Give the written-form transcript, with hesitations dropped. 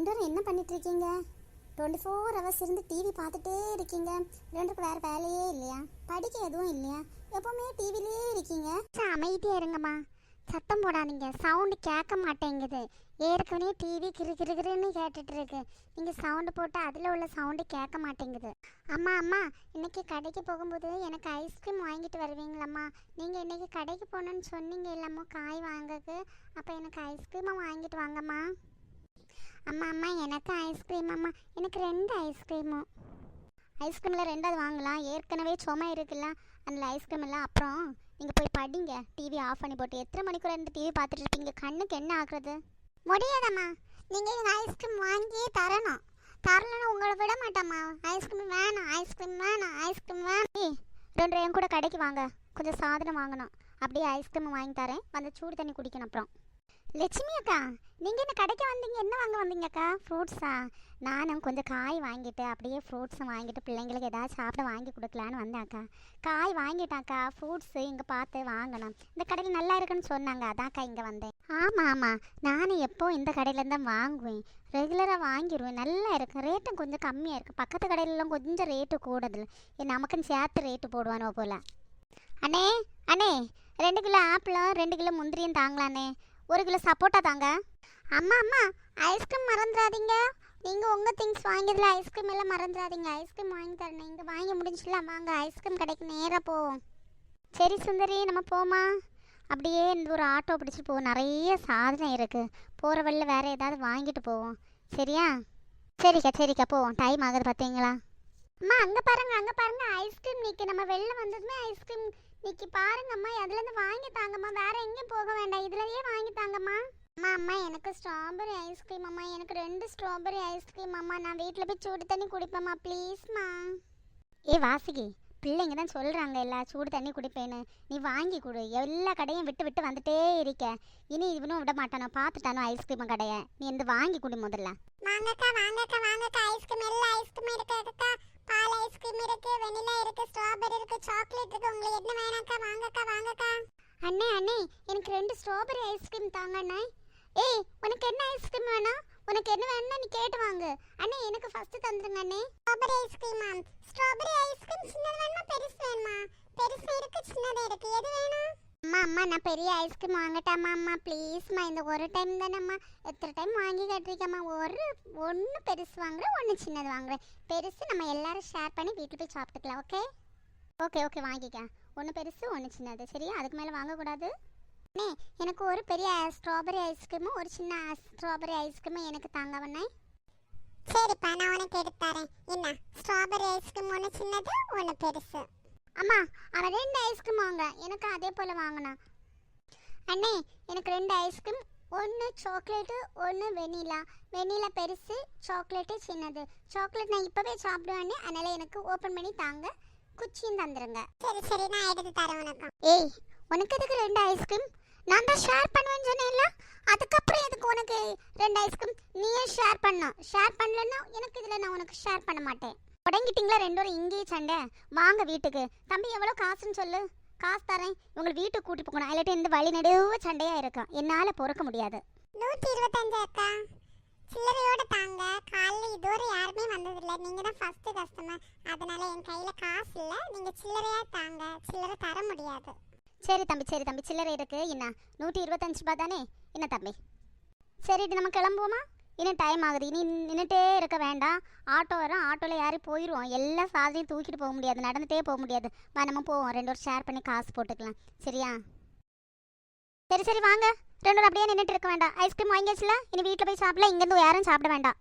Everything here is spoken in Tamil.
ரெண்டு பேரும் என்ன பண்ணிட்டு இருக்கீங்க? 24 ஹவர்ஸ் இருந்து டிவி பார்த்துட்டே இருக்கீங்க. ரெண்டுக்கு வேற வேலையே இல்லையா? படிக்க எதுவும் இல்லையா? எப்பவுமே டிவிலேயே இருக்கீங்க. அமைதியா இருங்கம்மா, சத்தம் போடாதீங்க. சவுண்டு கேட்க மாட்டேங்குது. ஏற்கனவே டிவி கிருன்னு கேட்டுட்டு இருக்கு. நீங்கள் சவுண்டு போட்டு அதில் உள்ள சவுண்டு கேட்க மாட்டேங்குது. அம்மா அம்மா, இன்னைக்கு கடைக்கு போகும்போது எனக்கு ஐஸ்கிரீம் வாங்கிட்டு வருவீங்களாம்மா? நீங்கள் இன்னைக்கு கடைக்கு போகணுன்னு சொன்னீங்க இல்லம்மா காய் வாங்கக்கு. அப்போ எனக்கு ஐஸ்கிரீமை வாங்கிட்டு வாங்கம்மா. அம்மா அம்மா, எனக்கு ஐஸ்கிரீம் அம்மா, எனக்கு 2 ஐஸ்கிரீமும். ஐஸ்கிரீமில் 2 வாங்கலாம். ஏற்கனவே சுமை இருக்குல்ல அதில் ஐஸ்கிரீம் இல்லை. அப்புறம் நீங்கள் போய் படிங்க. டிவி ஆஃப் பண்ணி போட்டு எத்தனை மணிக்கு 2 டிவி பார்த்துட்டு இருப்பீங்க? கண்ணுக்கு என்ன ஆகுறது? முடியாதம்மா, நீங்கள் எங்கள் ஐஸ்கிரீம் வாங்கியே தரணும். தரலன்னா உங்களை விட மாட்டோம்மா. ஐஸ்கிரீம் வேணும், ஐஸ்கிரீம் வேணும், ஐஸ்கிரீம் வேணும். 2 என் கூட கடைக்கு வாங்க, கொஞ்சம் சாதனம் வாங்கணும். அப்படியே ஐஸ்கிரீம் வாங்கி தரேன், வந்து சூடு தண்ணி குடிக்கணும். அப்புறம் லட்சுமி அக்கா, நீங்கள் என்ன கடைக்கு வந்தீங்க? என்ன வாங்க வந்தீங்கக்கா? ஃப்ரூட்ஸா? நானும் கொஞ்சம் காய் வாங்கிட்டு அப்படியே ஃப்ரூட்ஸும் வாங்கிட்டு பிள்ளைங்களுக்கு ஏதாவது சாப்பிட வாங்கி கொடுக்கலான்னு வந்தேன்க்கா. காய் வாங்கிட்டாக்கா. ஃப்ரூட்ஸு இங்கே பார்த்து வாங்கணும். இந்த கடையில் நல்லா இருக்குன்னு சொன்னாங்க, அதான்க்கா இங்கே வந்தேன். ஆமாம் ஆமாம், நானும் எப்போ இந்த கடையிலேருந்து தான் வாங்குவேன். ரெகுலராக வாங்கிடுவேன். நல்லா இருக்குது. ரேட்டும் கொஞ்சம் கம்மியாக இருக்குது. பக்கத்து கடையிலலாம் கொஞ்சம் ரேட்டு கூடுதல். நமக்குன்னு சேர்த்து ரேட்டு போடுவானோ போல். அண்ணே அண்ணே, 2 கிலோ ஆப்பிளும் 2 கிலோ முந்திரியும் தாங்களாண்ணே. 1 கிலோ சப்போட்டா தாங்க. அம்மா அம்மா, ஐஸ்கிரீம் மறந்துடாதீங்க. நீங்கள் உங்கள் திங்ஸ் வாங்கியதில் ஐஸ்கிரீம் எல்லாம் மறந்துடாதீங்க. ஐஸ்கிரீம் வாங்கி தரணும். இங்கே வாங்கி முடிஞ்சிடலாம். வாங்க ஐஸ்கிரீம் கடைக்கு நேராக போவோம். சரி சுந்தரி, நம்ம போமா? அப்படியே இந்த ஒரு ஆட்டோ பிடிச்சி போவோம். நிறைய சாதனம் இருக்குது. போகிற வழியில் வேறு ஏதாவது வாங்கிட்டு போவோம். சரியா? சரிக்கா போவோம். டைம் ஆகுது பார்த்தீங்களா? அம்மா அங்கே பாருங்க ஐஸ்கிரீம் நிற்கி. நம்ம வெளில வந்ததுமே ஐஸ்கிரீம் நிற்கி பாருங்கம்மா. அதுலேருந்து வாங்கி தாங்கம்மா. வேறு எங்கேயும் போக வேண்டாம், இதுலேயே வாங்கி தாங்கம்மா. அம்மா அம்மா, எனக்கு ஸ்ட்ராபெரி ஐஸ்கிரீம் அம்மா. எனக்கு 2 ஸ்ட்ராபெரி ஐஸ்கிரீம் அம்மா. நான் வீட்டில் போய் சூடு தண்ணி குடிப்பேம்மா, ப்ளீஸ்மா. வாசுகி, பிள்ளைங்க தான் சொல்கிறாங்க எல்லாம் சூடு தண்ணி குடிப்பேன்னு. நீ வாங்கி கொடு. எல்லா கடையும் விட்டு வந்துட்டே இருக்க. இனி இவனும் விட மாட்டானோ, பார்த்துட்டானோ ஐஸ்கிரீம் கடையை. நீ இந்த வாங்கி கொடு முதல்ல. வாங்கக்கா ஐஸ்கிரீம். எல்லா ஐஸ்கிரீமும் இருக்குக்கா. பால் ஐஸ்கிரீம் இருக்கு, வெனிலா இருக்கு, ஸ்ட்ராபெரி இருக்கு, சாக்லேட் இருக்கு. உங்களுக்கு என்ன வேணாக்கா? வாங்கக்கா. அண்ணே எனக்கு 2 ஸ்ட்ராபெரி ஐஸ்கிரீம் தாங்க அண்ணே. உனக்கு என்ன ஐஸ்கிரீம் வேணும்? உனக்கு என்ன வேணும்னா நீ கேட்டு வாங்கு. அண்ணே எனக்கு ஃபர்ஸ்ட் தந்துருங்க அண்ணே. ஸ்ட்ராபெரி ஐஸ்கிரீமா? ஸ்ட்ராபெரி ஐஸ்கிரீம் சின்னது வேணுமா பெருசு வேணுமா? பெருசு இருக்கு, சின்னது இருக்கு. எது வேணும்? அம்மா நான் பெரிய ஐஸ்கிரீம் வாங்கட்டாமா அம்மா, ப்ளீஸ்மா. இந்த ஒரு டைம் தானேம்மா, எத்தனை டைம் வாங்கி கேட்டிருக்கேம்மா. ஒன்று பெருசு வாங்குறேன், 1 சின்னது வாங்குறேன். பெருசு நம்ம எல்லாரும் ஷேர் பண்ணி வீட்டில் போய் சாப்பிட்டுக்கலாம். ஓகே வாங்கிக்க. 1 பெருசு 1 சின்னது. சரியா? அதுக்கு மேலே வாங்கக்கூடாது. அண்ணே எனக்கு ஒரு பெரிய ஸ்ட்ராபெரி ஐஸ்கிரீமும் 1 சின்ன ஸ்ட்ராபெரி ஐஸ்கிரீமும் எனக்கு தாங்க வண்ணே. சரிப்பா, நான் உனக்கு எடுத்து தரேன். என்ன? ஸ்ட்ராபெரி ஐஸ்கிரீம் 1 சின்னது 1 பெருசு. அம்மா அவன் 2 ஐஸ்கிரீம் வாங்க, எனக்கு அதே போல் வாங்கினான். அண்ணே எனக்கு 2 ஐஸ்கிரீம், 1 சாக்லேட்டு 1 வெனிலா பெருசு, சாக்லேட்டு சின்னது. சாக்லேட் நான் இப்போவே சாப்பிடுவேன்னு, அதனால் எனக்கு ஓப்பன் பண்ணி தாங்க. குச்சியும் தந்துருங்க. சரி நான் எடுத்து தரேன் உனக்கு. உனக்கு எதுக்கு 2 ஐஸ்கிரீம்? நான் தான் ஷேர் பண்ணுவேன்னு சொன்னேன்ல. அதுக்கப்புறம் எதுக்கு உனக்கு 2 ஐஸ்கிரீம்? நீயே ஷேர் பண்ணலன்னா எனக்கு இதில் நான் உனக்கு ஷேர் பண்ண மாட்டேன். உடங்கிட்டீங்களா 2 பேரும்? இங்கேயே சண்டை. வாங்க வீட்டுக்கு. தம்பி எவ்வளோ காசுன்னு சொல்லு, காசு தரேன். உங்களை வீட்டுக்கு கூட்டி போகணும். இல்லாட்டி இந்த வழி நடுவு சண்டையாக இருக்கும், என்னால் பொறுக்க முடியாது. 125 அக்கா. சில்லறையோட தாங்க. காலையில் இதுவரை யாருமே வந்ததில்லை, நீங்கள் தான் ஃபர்ஸ்ட் கஸ்டமர். அதனால என் கையில் காசு இல்லை, நீங்கள் சில்லறையாக தாங்க. சில்லறை தர முடியாது. சரி தம்பி சில்லறை இருக்கு. என்ன 125 ரூபா தானே? என்ன தம்பி? சரி நம்ம கிளம்புவோமா? இன்னும் டைம் ஆகுது. இனி நின்றுட்டே இருக்க வேண்டாம். ஆட்டோ வரும், ஆட்டோவில் யாரி போயிடுவோம். எல்லா சாதனையும் தூக்கிட்டு போக முடியாது, நடந்துகிட்டே போக முடியாது. நம்ம போவோம். 2 பேரும் ஷேர் பண்ணி காசு போட்டுக்கலாம். சரியா? சரி வாங்க. 2 பேரும் அப்படியே நின்றுட்டு இருக்க வேண்டாம். ஐஸ்கிரீம் வாங்கியாச்சுல, இனி வீட்டில் போய் சாப்பிடல. இங்கேருந்து யாரும் சாப்பிட வேண்டாம்.